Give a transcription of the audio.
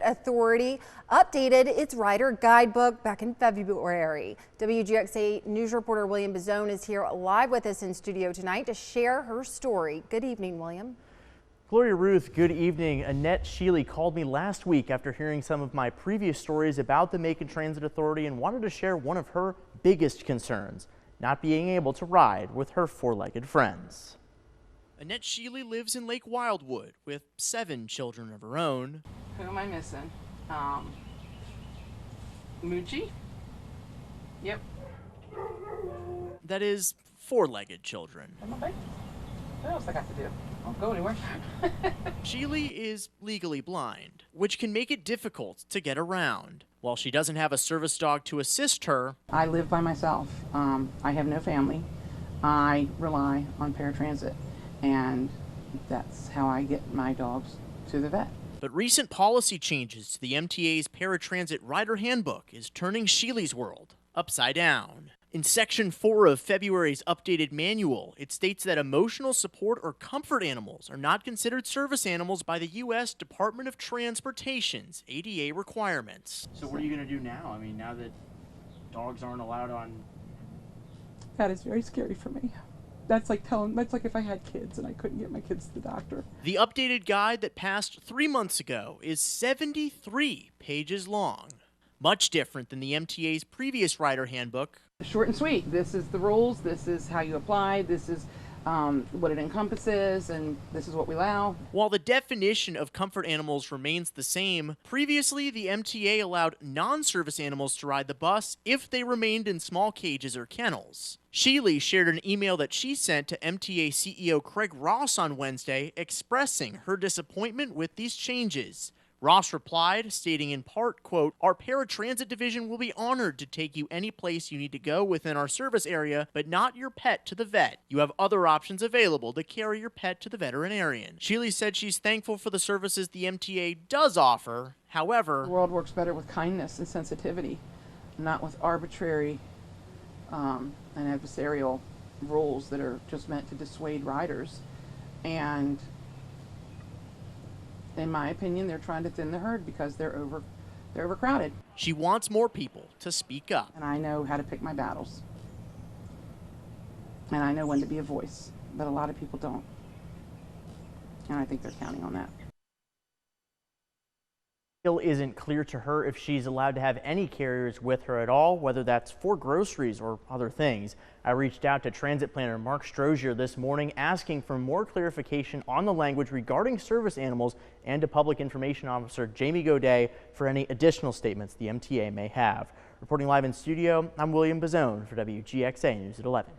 Authority updated its rider guidebook back in February. WGXA news reporter William Bazone is here live with us in studio tonight to share her story. Good evening, William. Gloria Ruth, good evening. Annette Sheely called me last week after hearing some of my previous stories about the Macon Transit Authority and wanted to share one of her biggest concerns, not being able to ride with her four-legged friends. Annette Sheely lives in Lake Wildwood with 7 children of her own. Who am I missing? Moochie? Yep. That is, four-legged children. What else I got to do? I don't go anywhere. Sheely is legally blind, which can make it difficult to get around. While she doesn't have a service dog to assist her, I live by myself. I have no family. I rely on paratransit, and that's how I get my dogs to the vet. But recent policy changes to the MTA's paratransit rider handbook is turning Sheely's world upside down. In Section 4 of February's updated manual, it states that emotional support or comfort animals are not considered service animals by the U.S. Department of Transportation's ADA requirements. So what are you going to do now? I mean, now that dogs aren't allowed on... That is very scary for me. That's like if I had kids and I couldn't get my kids to the doctor. The updated guide that passed 3 months ago is 73 pages long. Much different than the MTA's previous rider handbook. Short and sweet. This is the rules. This is how you apply. This is what it encompasses, and this is what we allow. While the definition of comfort animals remains the same, previously the MTA allowed non-service animals to ride the bus if they remained in small cages or kennels. Sheely shared an email that she sent to MTA CEO Craig Ross on Wednesday expressing her disappointment with these changes. Ross replied, stating in part, quote, "Our paratransit division will be honored to take you any place you need to go within our service area, but not your pet to the vet. You have other options available to carry your pet to the veterinarian." Sheely said she's thankful for the services the MTA does offer. However, the world works better with kindness and sensitivity, not with arbitrary and adversarial rules that are just meant to dissuade riders. And in my opinion, they're trying to thin the herd because they're overcrowded. She wants more people to speak up. And I know how to pick my battles. And I know when to be a voice, but a lot of people don't. And I think they're counting on that. Still isn't clear to her if she's allowed to have any carriers with her at all, whether that's for groceries or other things. I reached out to transit planner Mark Strozier this morning asking for more clarification on the language regarding service animals and to Public Information Officer Jamie Godet for any additional statements the MTA may have. Reporting live in studio, I'm William Bazone for WGXA News at 11.